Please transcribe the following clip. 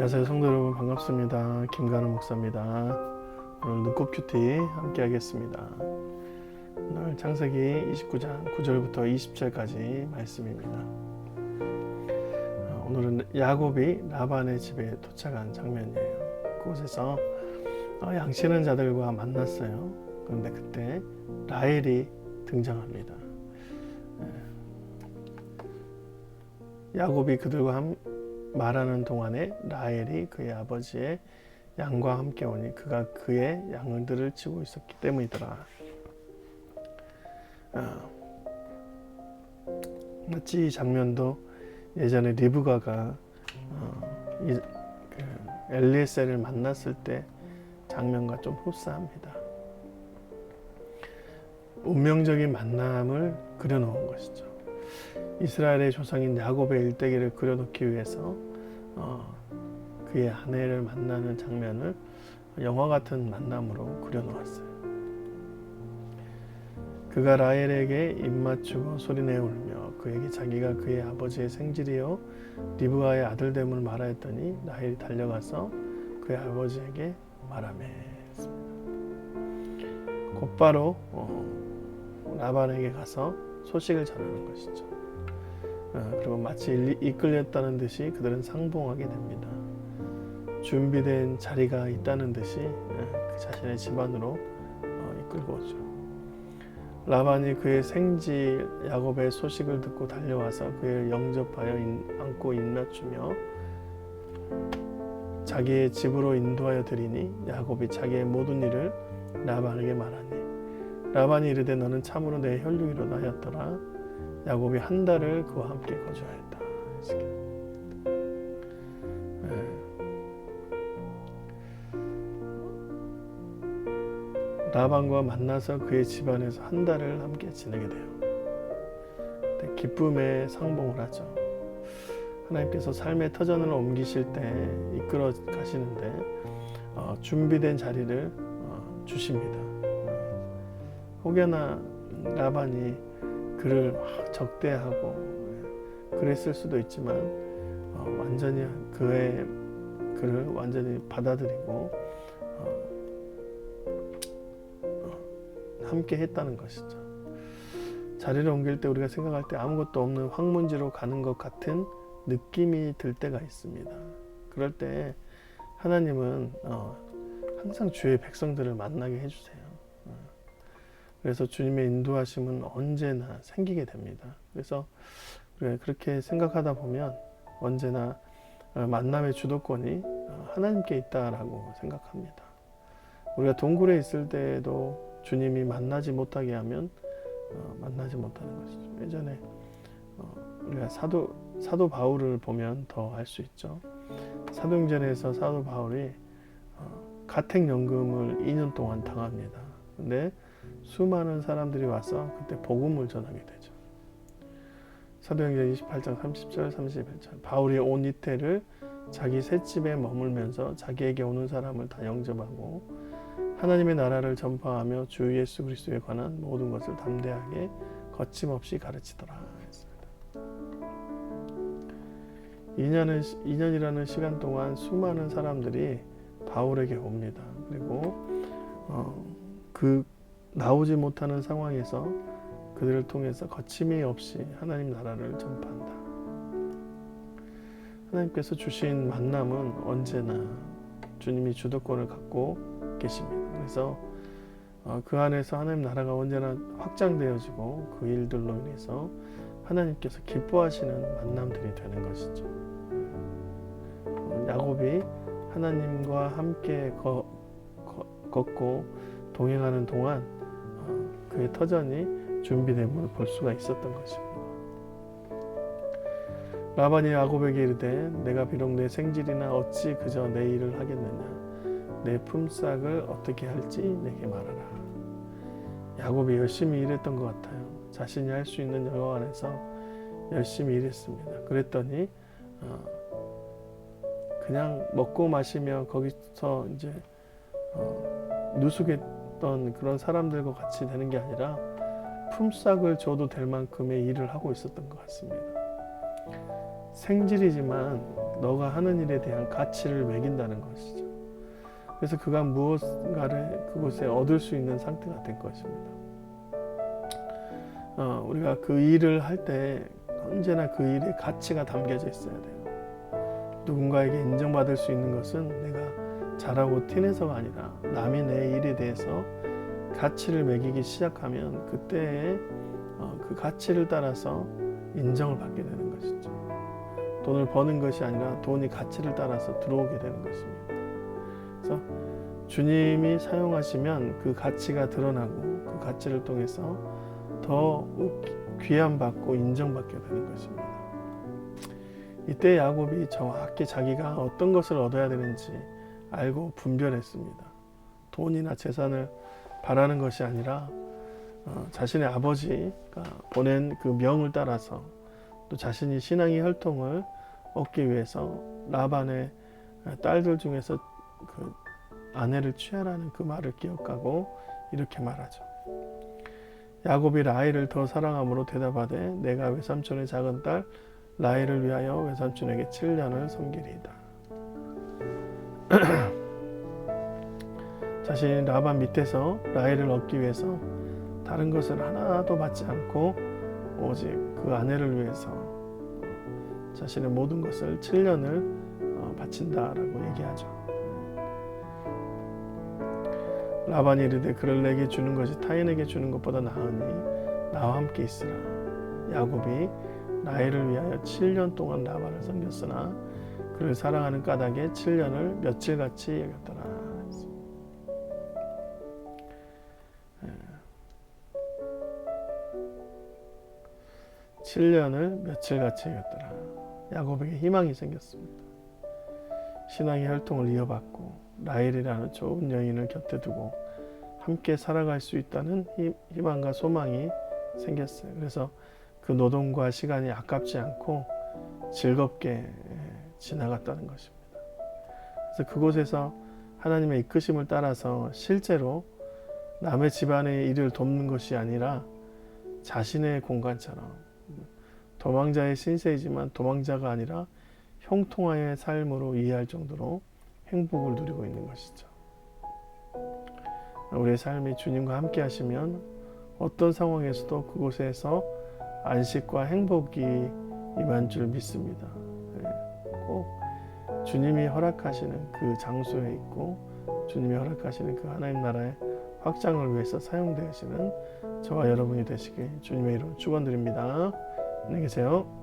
안녕하세요 성도 여러분, 반갑습니다. 김관우 목사입니다. 오늘 눈꽃 큐티 함께 하겠습니다. 오늘 창세기 29장 9절부터 20절까지 말씀입니다. 오늘은 야곱이 라반의 집에 도착한 장면이에요. 그곳에서 양치는 자들과 만났어요. 그런데 그때 라헬이 등장합니다. 야곱이 그들과 말하는 동안에 라헬이 그의 아버지의 양과 함께 오니 그가 그의 양들을 치고 있었기 때문이더라. 마치 이 장면도 예전에 리브가가 엘리에셀을 만났을 때 장면과 좀 흡사합니다. 운명적인 만남을 그려놓은 것이죠. 이스라엘의 조상인 야곱의 일대기를 그려놓기 위해서 그의 아내를 만나는 장면을 영화 같은 만남으로 그려놓았어요. 그가 라헬에게 입맞추고 소리내어 울며 그에게 자기가 그의 아버지의 생질이요 리브가의 아들됨을 말하였더니 라헬이 달려가서 그의 아버지에게 말하매 했습니다. 곧바로 라반에게 가서 소식을 전하는 것이죠. 그리고 마치 이끌렸다는 듯이 그들은 상봉하게 됩니다. 준비된 자리가 있다는 듯이 그 자신의 집안으로 이끌고 오죠. 라반이 그의 생지 야곱의 소식을 듣고 달려와서 그를 영접하여 안고 입맞추며 자기의 집으로 인도하여 드리니 야곱이 자기의 모든 일을 라반에게 말하니 라반이 이르되 너는 참으로 내 혈육이로다 하였더라. 야곱이 한 달을 그와 함께 거주하였다. 라반과 만나서 그의 집안에서 한 달을 함께 지내게 돼요. 기쁨에 상봉을 하죠. 하나님께서 삶의 터전을 옮기실 때 이끌어 가시는데 준비된 자리를 주십니다. 혹여나 라반이 그를 적대하고 그랬을 수도 있지만 완전히 그를 완전히 받아들이고 함께 했다는 것이죠. 자리를 옮길 때 우리가 생각할 때 아무것도 없는 황문지로 가는 것 같은 느낌이 들 때가 있습니다. 그럴 때 하나님은 항상 주의 백성들을 만나게 해주세요. 그래서 주님의 인도하심은 언제나 생기게 됩니다. 그래서 우리가 그렇게 생각하다 보면 언제나 만남의 주도권이 하나님께 있다라고 생각합니다. 우리가 동굴에 있을 때에도 주님이 만나지 못하게 하면 만나지 못하는 것이죠. 예전에 우리가 사도 바울을 보면 더 알 수 있죠. 사도행전에서 사도 바울이 가택연금을 2년 동안 당합니다. 근데 수많은 사람들이 와서 그때 복음을 전하게 되죠. 사도행전 28장 30절 31절 바울이 온 이태를 자기 셋집에 머물면서 자기에게 오는 사람을 다 영접하고 하나님의 나라를 전파하며 주 예수 그리스도에 관한 모든 것을 담대하게 거침없이 가르치더라 했습니다. 2년이라는 시간 동안 수많은 사람들이 바울에게 옵니다. 그리고 나오지 못하는 상황에서 그들을 통해서 거침이 없이 하나님 나라를 전파한다. 하나님께서 주신 만남은 언제나 주님이 주도권을 갖고 계십니다. 그래서 그 안에서 하나님 나라가 언제나 확장되어지고 그 일들로 인해서 하나님께서 기뻐하시는 만남들이 되는 것이죠. 야곱이 하나님과 함께 걷고 동행하는 동안 그의 터전이 준비됨을 볼 수가 있었던 것입니다. 라반이 야곱에게 이르되 내가 비록 내 생질이나 어찌 그저 내 일을 하겠느냐 내 품삯을 어떻게 할지 내게 말하라. 야곱이 열심히 일했던 것 같아요. 자신이 할 수 있는 여유 안에서 열심히 일했습니다. 그랬더니 그냥 먹고 마시며 거기서 이제 누수겠던 그런 사람들과 같이 되는 게 아니라 품삯을 줘도 될 만큼의 일을 하고 있었던 것 같습니다. 생질이지만 너가 하는 일에 대한 가치를 매긴다는 것이죠. 그래서 그가 무엇인가를 그곳에 얻을 수 있는 상태가 된 것입니다. 우리가 그 일을 할 때 언제나 그 일에 가치가 담겨져 있어야 돼요. 누군가에게 인정받을 수 있는 것은 내가 잘하고 티내서가 아니라 남이 내 일에 대해서 가치를 매기기 시작하면 그때에 그 가치를 따라서 인정을 받게 되는 것이죠. 돈을 버는 것이 아니라 돈이 가치를 따라서 들어오게 되는 것입니다. 그래서 주님이 사용하시면 그 가치가 드러나고 그 가치를 통해서 더 귀함받고 인정받게 되는 것입니다. 이때 야곱이 정확히 자기가 어떤 것을 얻어야 되는지 알고 분별했습니다. 돈이나 재산을 바라는 것이 아니라 자신의 아버지가 보낸 그 명을 따라서 또 자신이 신앙의 혈통을 얻기 위해서 라반의 딸들 중에서 그 아내를 취하라는 그 말을 기억하고 이렇게 말하죠. 야곱이 라헬을 더 사랑함으로 대답하되 내가 외삼촌의 작은 딸 라헬을 위하여 외삼촌에게 7년을 섬기리이다. 자신이 라반 밑에서 라헬을 얻기 위해서 다른 것을 하나도 받지 않고 오직 그 아내를 위해서 자신의 모든 것을 7년을 바친다라고 얘기하죠. 라반이 이르되 그를 내게 주는 것이 타인에게 주는 것보다 나으니 나와 함께 있으라. 야곱이 라헬을 위하여 7년 동안 라반을 섬겼으나 그를 사랑하는 까닭에 7년을 며칠같이 여겼더라. 7년을 며칠같이 여겼더라. 야곱에게 희망이 생겼습니다. 신앙의 혈통을 이어받고 라헬이라는 좋은 여인을 곁에 두고 함께 살아갈 수 있다는 희망과 소망이 생겼어요. 그래서 그 노동과 시간이 아깝지 않고 즐겁게 지나갔다는 것입니다. 그래서 그곳에서 하나님의 이끄심을 따라서 실제로 남의 집안의 일을 돕는 것이 아니라 자신의 공간처럼 도망자의 신세이지만 도망자가 아니라 형통하의 삶으로 이해할 정도로 행복을 누리고 있는 것이죠. 우리의 삶이 주님과 함께 하시면 어떤 상황에서도 그곳에서 안식과 행복이 임한 줄 믿습니다. 꼭 주님이 허락하시는 그 장소에 있고 주님이 허락하시는 그 하나님 나라의 확장을 위해서 사용되시는 저와 여러분이 되시길 주님의 이름으로 축원드립니다. 안녕히 계세요.